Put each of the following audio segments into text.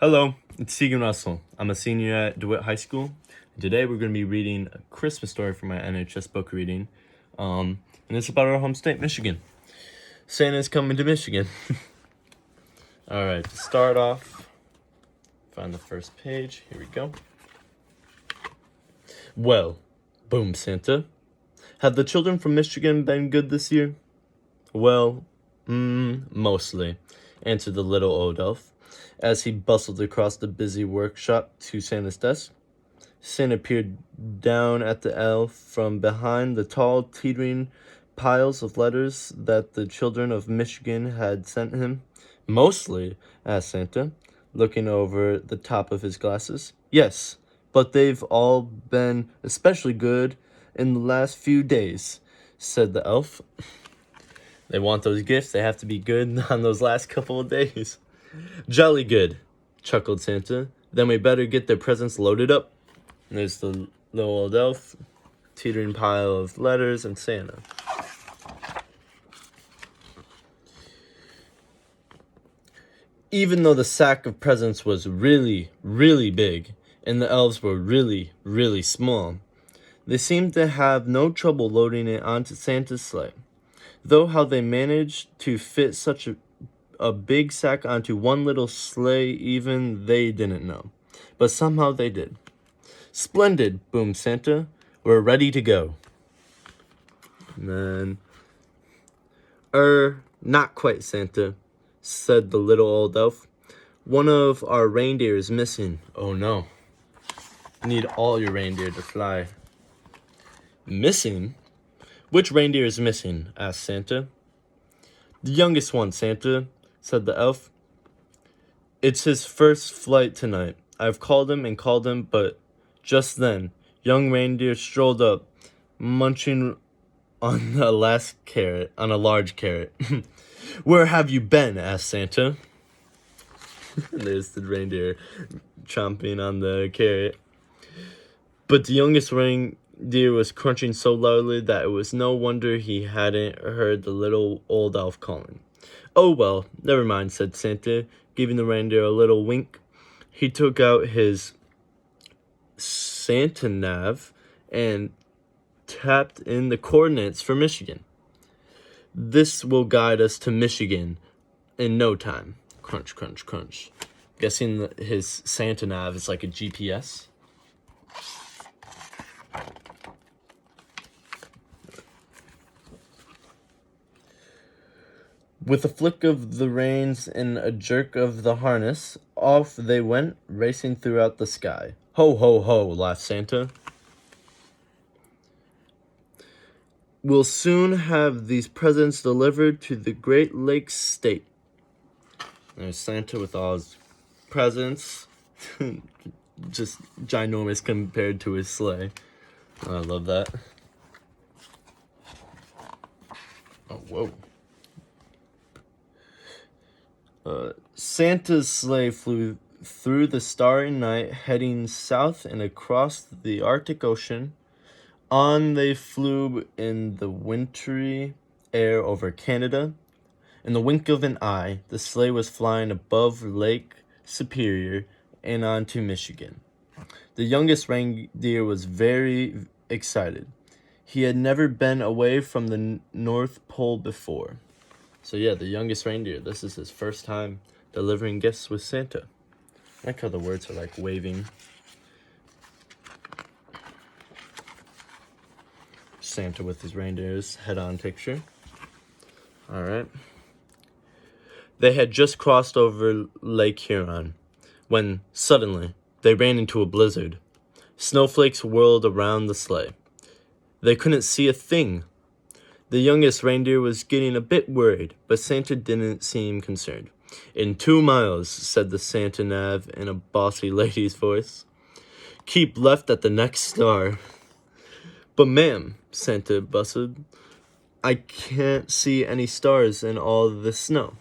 Hello, it's Teagan Russell. I'm a senior at DeWitt High School. And today we're going to be reading a Christmas story for my NHS book reading. And it's about our home state, Michigan. Santa's coming to Michigan. Alright, to start off, find the first page. Here we go. Well, boom, Santa. Have the children from Michigan been good this year? Well, mostly, answered the little old elf, as he bustled across the busy workshop to Santa's desk. Santa peered down at the elf from behind the tall, teetering piles of letters that the children of Michigan had sent him. Mostly, asked Santa, looking over the top of his glasses. Yes, but they've all been especially good in the last few days, said the elf. They want those gifts, they have to be good on those last couple of days. Jolly good, chuckled Santa. Then we better get their presents loaded up. And there's the little old elf, teetering pile of letters, and Santa. Even though the sack of presents was really, really big, and the elves were really, really small, they seemed to have no trouble loading it onto Santa's sleigh. Though how they managed to fit such a big sack onto one little sleigh, even they didn't know. But somehow they did. Splendid, boomed Santa. We're ready to go. And then, not quite, Santa, said the little old elf. One of our reindeer is missing. Oh no. Need all your reindeer to fly. Missing? Which reindeer is missing? Asked Santa. The youngest one, Santa, said the elf. It's his first flight tonight. I've called him, but just then, young reindeer strolled up, munching on a large carrot. Where have you been? Asked Santa. There's the reindeer chomping on the carrot. But the youngest reindeer was crunching so loudly that it was no wonder he hadn't heard the little old elf calling. Oh well, never mind, said Santa, giving the reindeer a little wink. He took out his Santa nav and tapped in the coordinates for Michigan. This will guide us to Michigan in no time. Crunch, crunch, crunch. Guessing his Santa nav is like a GPS. With a flick of the reins and a jerk of the harness, off they went, racing throughout the sky. Ho, ho, ho, laughed Santa. We'll soon have these presents delivered to the Great Lakes State. There's Santa with all his presents. Just ginormous compared to his sleigh. I love that. Oh, whoa. Santa's sleigh flew through the starry night, heading south and across the Arctic Ocean. On they flew in the wintry air over Canada. In the wink of an eye, the sleigh was flying above Lake Superior and on to Michigan. The youngest reindeer was very excited. He had never been away from the North Pole before. So yeah, the youngest reindeer, this is his first time delivering gifts with Santa. I like how the words are like waving. Santa with his reindeers head-on picture. All right. They had just crossed over Lake Huron when suddenly they ran into a blizzard. Snowflakes whirled around the sleigh. They couldn't see a thing. The youngest reindeer was getting a bit worried, but Santa didn't seem concerned. In 2 miles, said the Santa nav in a bossy lady's voice. Keep left at the next star. But ma'am, Santa bustled, I can't see any stars in all the snow.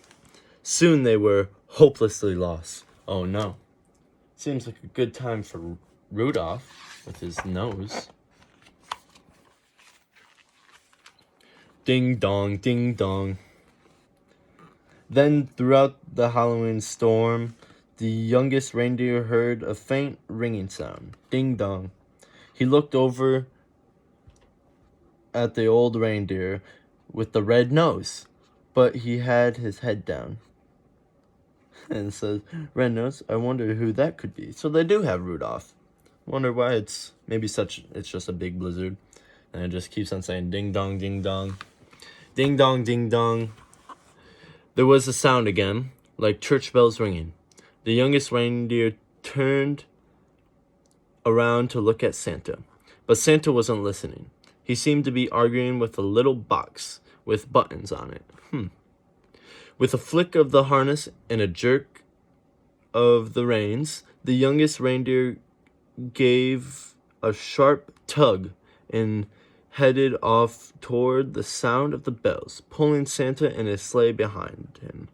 Soon they were hopelessly lost. Oh no. Seems like a good time for Rudolph with his nose. Ding dong, ding dong. Then throughout the Halloween storm, The youngest reindeer heard a faint ringing sound. Ding dong. He looked over at the old reindeer with the red nose, but he had his head down. And says, "Red nose, I wonder who that could be." So they do have Rudolph. Wonder why it's just a big blizzard. And it just keeps on saying ding dong, ding dong. Ding dong, ding dong. There was a sound again, like church bells ringing. The youngest reindeer turned around to look at Santa, but Santa wasn't listening. He seemed to be arguing with a little box with buttons on it. With a flick of the harness and a jerk of the reins, the youngest reindeer gave a sharp tug and headed off toward the sound of the bells, pulling Santa and his sleigh behind him.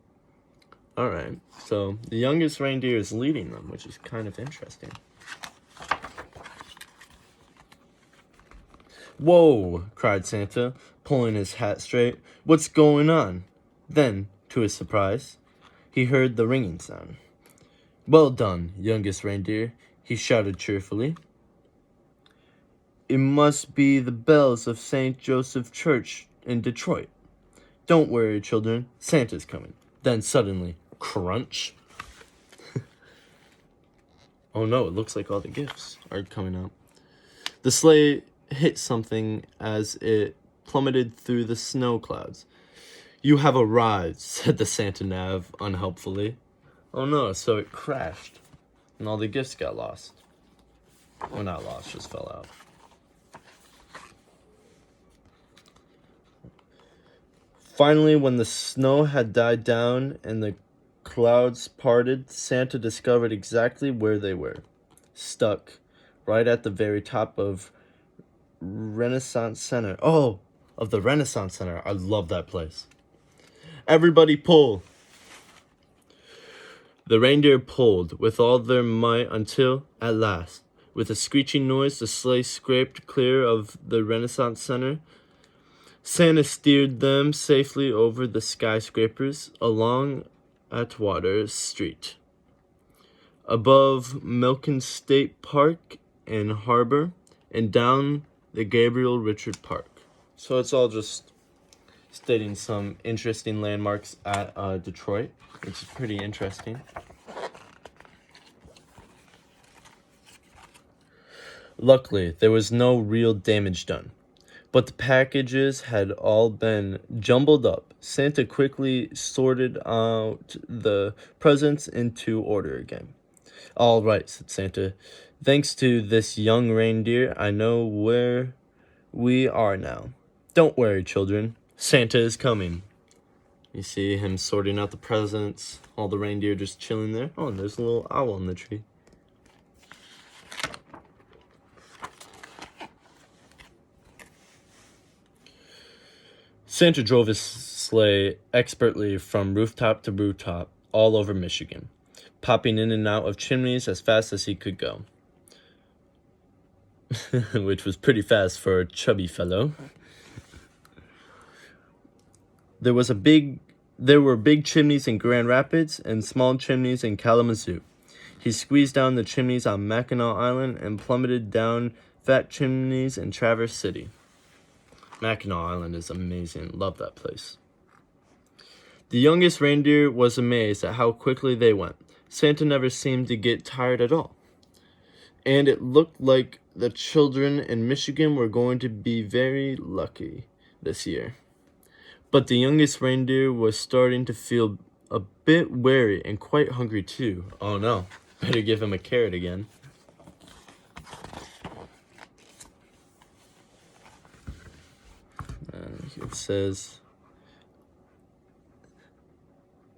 All right, so the youngest reindeer is leading them, which is kind of interesting. "Whoa!" cried Santa, pulling his hat straight. "What's going on?" Then, to his surprise, he heard the ringing sound. "Well done, youngest reindeer," he shouted cheerfully. "It must be the bells of St. Joseph Church in Detroit. Don't worry, children, Santa's coming." Then suddenly, crunch. Oh no, it looks like all the gifts are coming out. The sleigh hit something as it plummeted through the snow clouds. "You have arrived," said the Santa Nav unhelpfully. Oh no, so it crashed, and all the gifts got lost. Well, not lost, just fell out. Finally, when the snow had died down and the clouds parted, Santa discovered exactly where they were. Stuck right at the very top of Renaissance Center. Oh, of the Renaissance Center. I love that place. "Everybody pull." The reindeer pulled with all their might until, at last, with a screeching noise, the sleigh scraped clear of the Renaissance Center. Santa steered them safely over the skyscrapers, along Atwater Street, above Milken State Park and Harbor, and down the Gabriel Richard Park. So it's all just stating some interesting landmarks at Detroit, which is pretty interesting. Luckily, there was no real damage done, but the packages had all been jumbled up. Santa quickly sorted out the presents into order again. "All right," said Santa. "Thanks to this young reindeer, I know where we are now. Don't worry, children. Santa is coming." You see him sorting out the presents, all the reindeer just chilling there. Oh, and there's a little owl in the tree. Santa drove his sleigh expertly from rooftop to rooftop all over Michigan, popping in and out of chimneys as fast as he could go. Which was pretty fast for a chubby fellow. There were big chimneys in Grand Rapids and small chimneys in Kalamazoo. He squeezed down the chimneys on Mackinac Island and plummeted down fat chimneys in Traverse City. Mackinac Island is amazing. Love that place. The youngest reindeer was amazed at how quickly they went. Santa never seemed to get tired at all. And it looked like the children in Michigan were going to be very lucky this year. But the youngest reindeer was starting to feel a bit wary and quite hungry too. Oh no, better give him a carrot again. It says,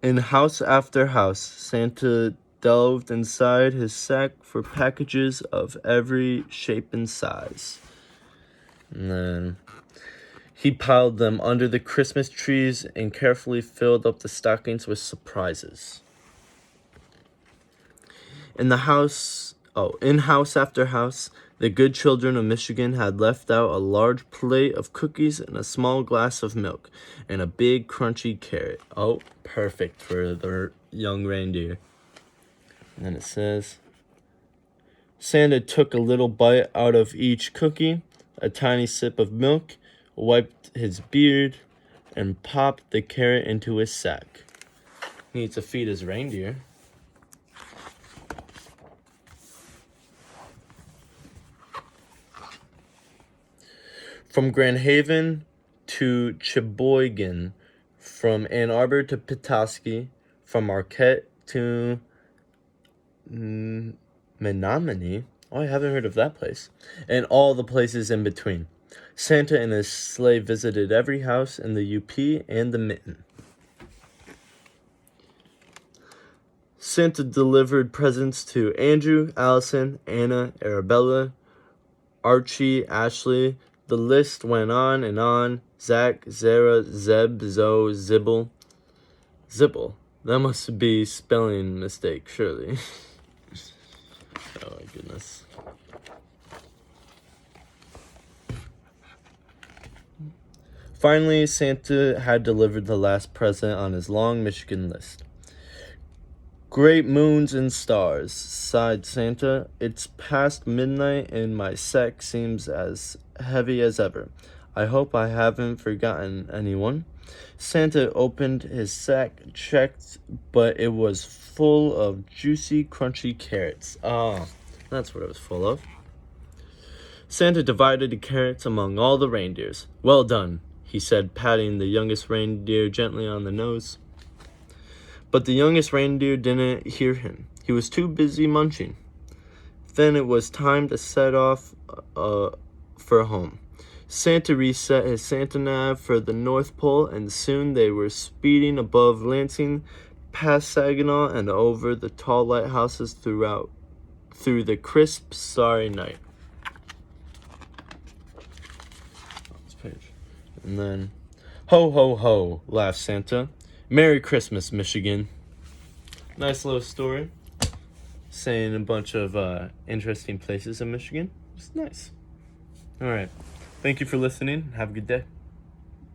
in house after house, Santa delved inside his sack for packages of every shape and size. And then he piled them under the Christmas trees and carefully filled up the stockings with surprises. In house after house, the good children of Michigan had left out a large plate of cookies and a small glass of milk and a big crunchy carrot. Oh, perfect for the young reindeer. And then it says, Santa took a little bite out of each cookie, a tiny sip of milk, wiped his beard, and popped the carrot into his sack. He needs to feed his reindeer. From Grand Haven to Cheboygan, from Ann Arbor to Petoskey, from Marquette to Menominee. Oh, I haven't heard of that place. And all the places in between. Santa and his sleigh visited every house in the UP and the Mitten. Santa delivered presents to Andrew, Allison, Anna, Arabella, Archie, Ashley. The list went on and on. Zach, Zara, Zeb, Zoe, Zibble. Zibble? That must be spelling mistake, surely. Oh my goodness. Finally, Santa had delivered the last present on his long Michigan list. Great moons and stars, sighed Santa. It's past midnight and my sack seems as heavy as ever. I hope I haven't forgotten anyone. Santa opened his sack, checked, but it was full of juicy, crunchy carrots. Ah, that's what it was full of. Santa divided the carrots among all the reindeers. Well done, he said, patting the youngest reindeer gently on the nose. But the youngest reindeer didn't hear him. He was too busy munching. Then it was time to set off for home. Santa reset his Santa nav for the North Pole, and soon they were speeding above Lansing, past Saginaw, and over the tall lighthouses through the crisp, starry night. This page. And then, ho, ho, ho, laughed Santa. Merry Christmas, Michigan. Nice little story. Saying a bunch of interesting places in Michigan. It's nice. All right. Thank you for listening. Have a good day.